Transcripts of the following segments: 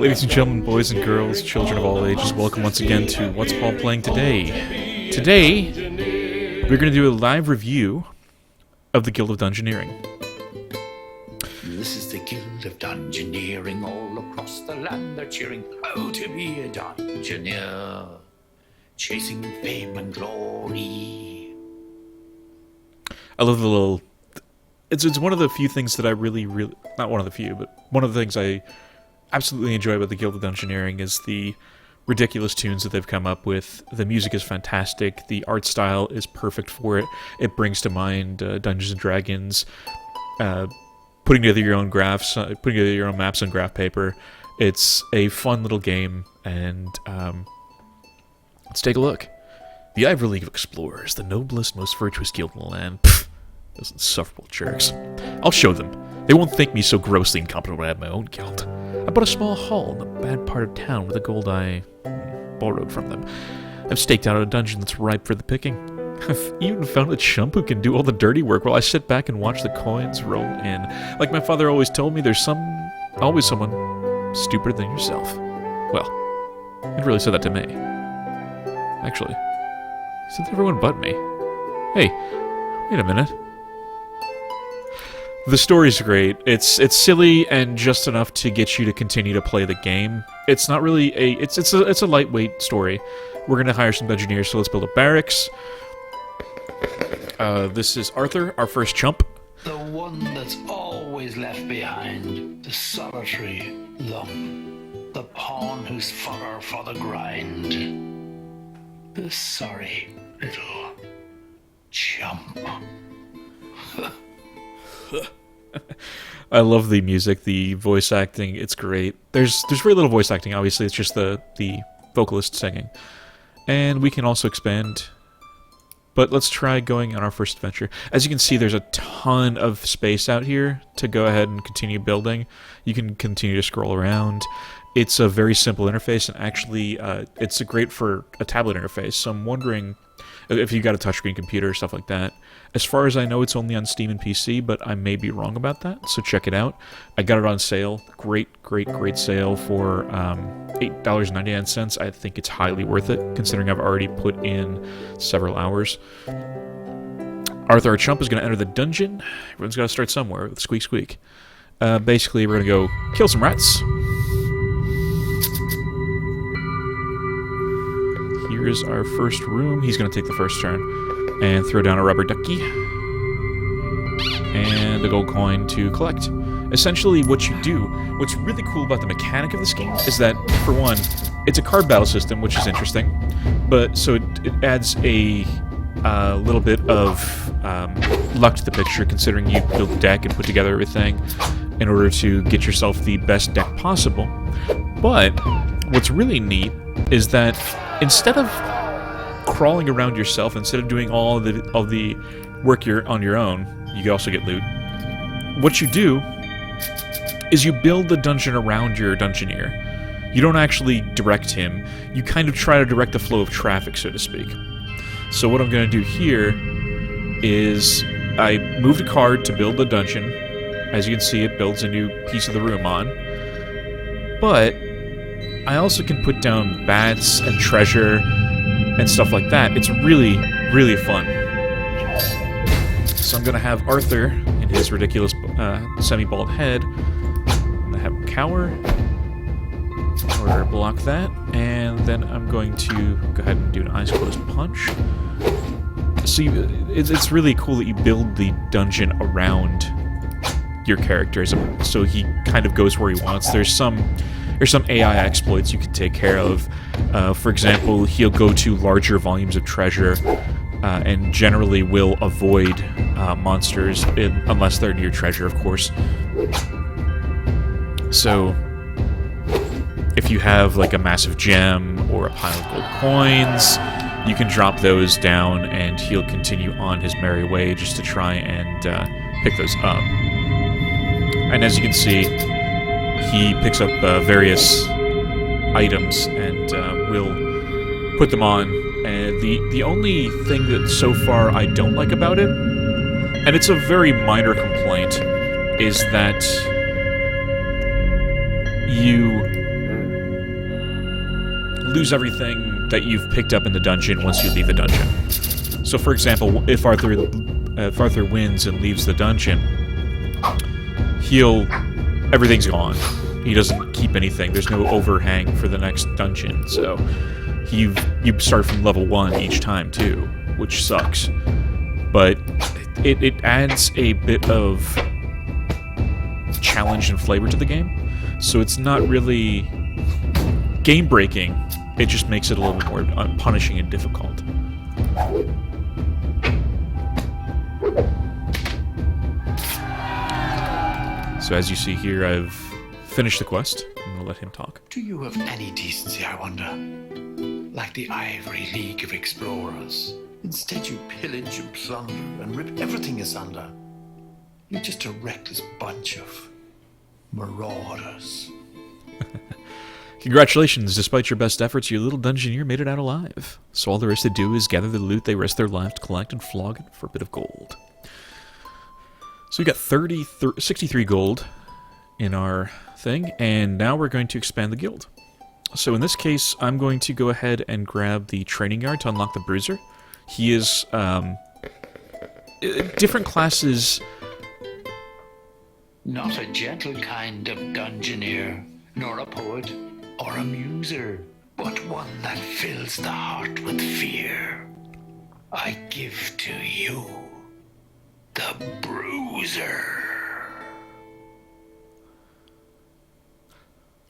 Ladies and gentlemen, boys and girls, children of all ages, welcome once again to What's Paul Playing Today. Today, we're going to do a live review of the Guild of Dungeoneering. This is the Guild of Dungeoneering. All across the land they're cheering, how to be a Dungeoneer, chasing fame and glory. I love the little... It's one of the few things that I really... Not one of the few, but one of the things I absolutely enjoy about the Guild of Dungeoneering is the ridiculous tunes that they've come up with. The music is fantastic. The art style is perfect for it. It brings to mind Dungeons and Dragons, putting together your own graphs, putting together your own maps on graph paper. It's a fun little game, and let's take a look. The Ivory League of Explorers, the noblest, most virtuous guild in the land. Pfft, those insufferable jerks. I'll show them. They won't think me so grossly incompetent when I have my own guild. I bought a small hall in the bad part of town with the gold I borrowed from them. I've staked out a dungeon that's ripe for the picking. I've even found a chump who can do all the dirty work while I sit back and watch the coins roll in. Like my father always told me, there's always someone stupider than yourself. Well, he really said that to me. Actually, he said to everyone but me. Hey, wait a minute. The story's great. It's silly and just enough to get you to continue to play the game. It's not really it's a lightweight story. We're gonna hire some Dungeoneers, so let's build a barracks. This is Arthur, our first chump. The one that's always left behind, the solitary lump, the pawn who's fodder for the grind, the sorry little chump. I love the music, the voice acting, it's great. There's very little voice acting, obviously, it's just the vocalist singing. And we can also expand, but let's try going on our first adventure. As you can see, there's a ton of space out here to go ahead and continue building. You can continue to scroll around. It's a very simple interface, and actually, it's great for a tablet interface, so I'm wondering if you got a touchscreen computer or stuff like that. As far as I know, it's only on Steam and PC, but I may be wrong about that, so check it out. I got it on sale. Great sale for $8.99. I think it's highly worth it, considering I've already put in several hours. Arthur, our chump, is going to enter the dungeon. Everyone's got to start somewhere with squeak squeak. Basically, we're going to go kill some rats. Here's our first room. He's going to take the first turn and throw down a rubber ducky and a gold coin to collect. Essentially, what you do, what's really cool about the mechanic of this game is that, for one, it's a card battle system, which is interesting, but so it adds a little bit of luck to the picture, considering you build a deck and put together everything in order to get yourself the best deck possible. But what's really neat is that instead of crawling around yourself, instead of doing all the work on your own, you can also get loot. What you do is you build the dungeon around your Dungeoneer. You don't actually direct him. You kind of try to direct the flow of traffic, so to speak. So what I'm going to do here is I moved a card to build the dungeon. As you can see, it builds a new piece of the room on. But I also can put down bats and treasure and stuff like that. It's really, really fun. So I'm going to have Arthur in his ridiculous semi-bald head. I'm going to have him cower in order to block that. And then I'm going to go ahead and do an eyes closed punch. So it's really cool that you build the dungeon around your characters, so he kind of goes where he wants. There's some AI exploits you can take care of. For example, he'll go to larger volumes of treasure and generally will avoid monsters unless they're near treasure, of course. So if you have like a massive gem or a pile of gold coins, you can drop those down and he'll continue on his merry way just to try and pick those up. And as you can see, he picks up various items and will put them on. And the only thing that so far I don't like about it, and it's a very minor complaint, is that you lose everything that you've picked up in the dungeon once you leave the dungeon. So, for example, if Arthur wins and leaves the dungeon, everything's gone. He doesn't keep anything. There's no overhang for the next dungeon. So you start from level 1 each time too, which sucks. But it adds a bit of challenge and flavor to the game. So it's not really game breaking. It just makes it a little bit more punishing and difficult. So as you see here, I've finished the quest. I'm going to let him talk. Do you have any decency, I wonder? Like the Ivory League of Explorers. Instead you pillage and plunder and rip everything asunder. You're just a reckless bunch of marauders. Congratulations, despite your best efforts, your little dungeoneer made it out alive. So all there is to do is gather the loot they risked their lives to collect and flog it for a bit of gold. So we got 63 gold in our thing, and now we're going to expand the guild. So in this case, I'm going to go ahead and grab the training yard to unlock the bruiser. He is, different classes. Not a gentle kind of dungeoneer, nor a poet or a muser, but one that fills the heart with fear. I give to you the bruiser.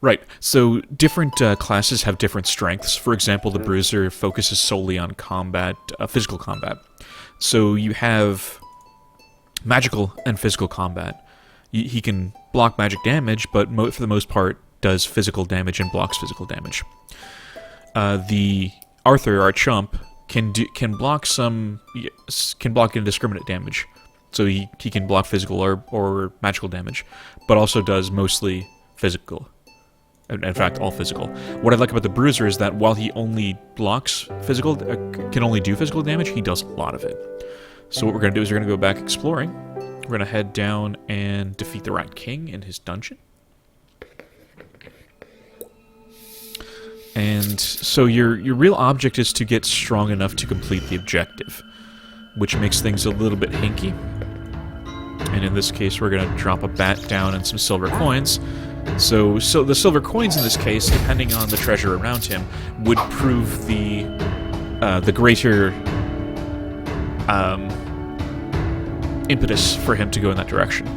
Right, so different classes have different strengths. For example, the bruiser focuses solely on combat, physical combat. So you have magical and physical combat. He can block magic damage, but for the most part does physical damage and blocks physical damage. The Arthur, our chump, can block indiscriminate damage. So he can block physical or magical damage, but also does mostly physical. In fact, all physical. What I like about the bruiser is that while he only blocks physical, can only do physical damage, he does a lot of it. So what we're going to do is we're going to go back exploring. We're going to head down and defeat the Rat King in his dungeon. And so your real object is to get strong enough to complete the objective, which makes things a little bit hinky. And in this case, we're going to drop a bat down and some silver coins. So the silver coins in this case, depending on the treasure around him, would prove the greater impetus for him to go in that direction.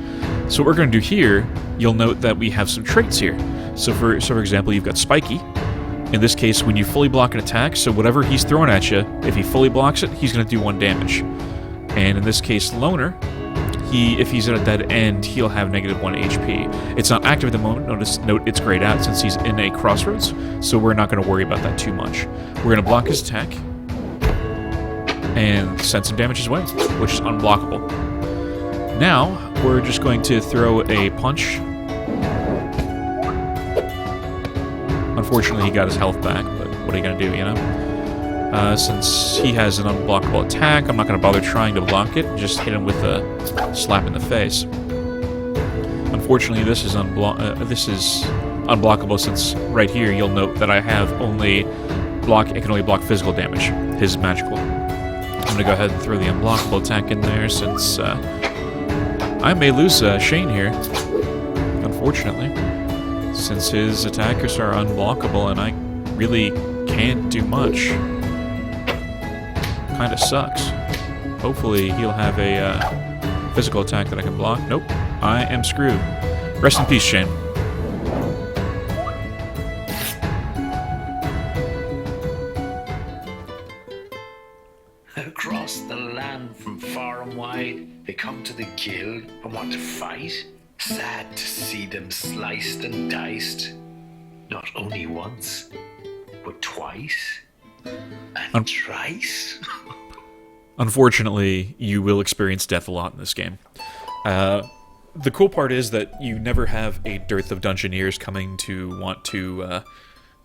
So what we're going to do here, you'll note that we have some traits here. So for example, you've got Spiky. In this case, when you fully block an attack, so whatever he's throwing at you, if he fully blocks it, he's going to do 1 damage. And in this case, Loner, if he's at a dead end, he'll have -1 HP. It's not active at the moment. Note it's grayed out since he's in a crossroads, so we're not going to worry about that too much. We're going to block his attack and send some damage his way, which is unblockable. Now, we're just going to throw a punch. Unfortunately, he got his health back, but what are you going to do, you know? Since he has an unblockable attack, I'm not going to bother trying to block it. Just hit him with a slap in the face. Unfortunately, this is unblockable since right here you'll note that I have I can only block physical damage. His is magical. I'm going to go ahead and throw the unblockable attack in there since I may lose Shane here, unfortunately, since his attackers are unblockable and I really can't do much. Kinda sucks. Hopefully he'll have a physical attack that I can block. Nope, I am screwed. Rest in peace, Shane. Across the land from far and wide, they come to the guild and want to fight. Sad to see them sliced and diced. Not only once, but twice. And thrice. Unfortunately, you will experience death a lot in this game. The cool part is that you never have a dearth of dungeoneers coming to want to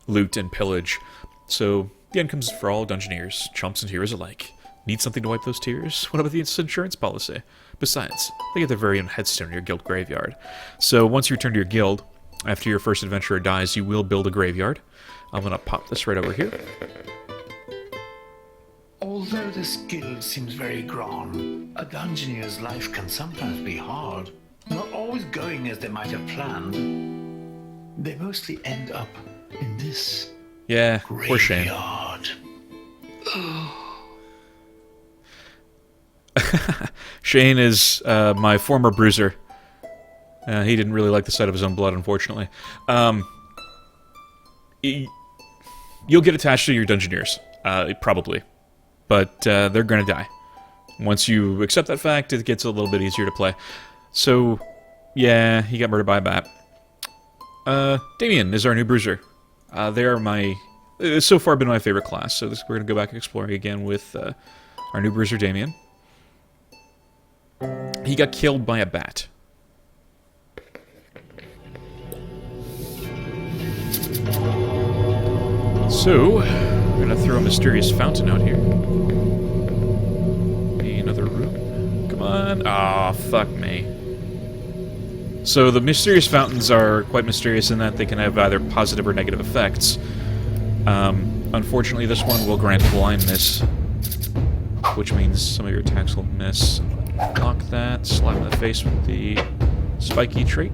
loot and pillage. So the end comes for all dungeoneers, chumps and heroes alike. Need something to wipe those tears? What about the insurance policy? Besides, they get their very own headstone in your guild graveyard. So once you return to your guild, After your first adventurer dies, you will build a graveyard. I'm going to pop this right over here. Although this guild seems very grand, a dungeoneer's life can sometimes be hard. Not always going as they might have planned. They mostly end up in this Yeah, poor Shane. graveyard. Shane is my former bruiser. He didn't really like the sight of his own blood, unfortunately. You'll get attached to your Dungeoneers, probably. But they're going to die. Once you accept that fact, it gets a little bit easier to play. So, yeah, he got murdered by a bat. Damien is our new bruiser. They are my... so far been my favorite class, so we're going to go back exploring again with our new bruiser, Damien. He got killed by a bat. So, we're going to throw a mysterious fountain out here. Another room. Come on. Ah, fuck me. So the mysterious fountains are quite mysterious in that they can have either positive or negative effects. Unfortunately, this one will grant blindness, which means some of your attacks will miss. Block that, slap him in the face with the spiky trait.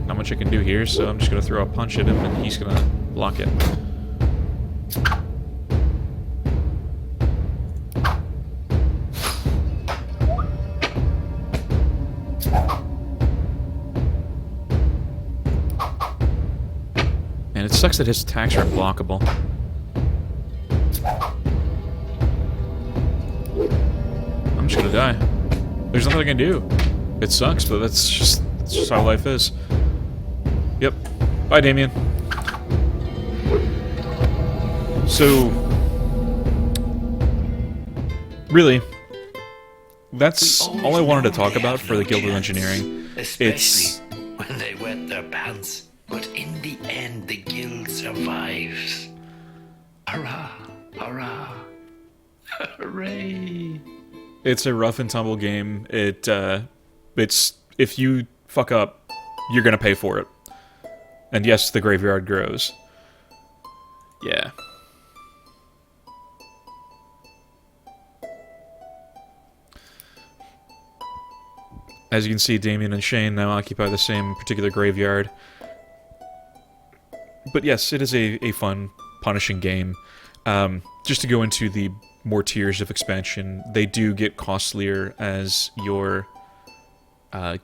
Not much I can do here, so I'm just going to throw a punch at him and he's going to block it. And it sucks that his attacks are unblockable. I'm just gonna die. There's nothing I can do. It sucks, but that's just how life is. Yep. Bye, Damien. So, really, that's all I wanted to talk about for the Guild of Dungeoneering. Especially when they wet their pants. But in the end, the guild survives. Hurrah! Hurrah! Hooray! It's a rough and tumble game. It's if you fuck up, you're gonna pay for it. And yes, the graveyard grows. Yeah. As you can see, Damien and Shane now occupy the same particular graveyard. But yes, it is a fun, punishing game. Just to go into the more tiers of expansion, they do get costlier as your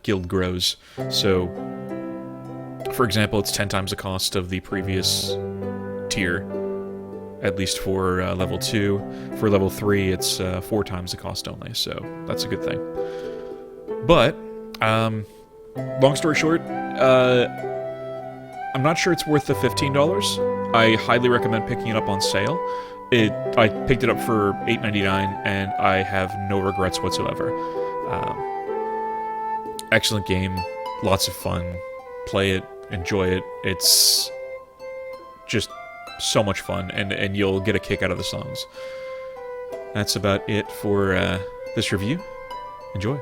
guild grows. So, for example, it's 10 times the cost of the previous tier, at least for level 2. For level 3, it's 4 times the cost only, so that's a good thing. But, long story short, I'm not sure it's worth the $15. I highly recommend picking it up on sale. I picked it up for $8.99, and I have no regrets whatsoever. Excellent game, lots of fun. Play it, enjoy it. It's just so much fun, and you'll get a kick out of the songs. That's about it for this review. Enjoy.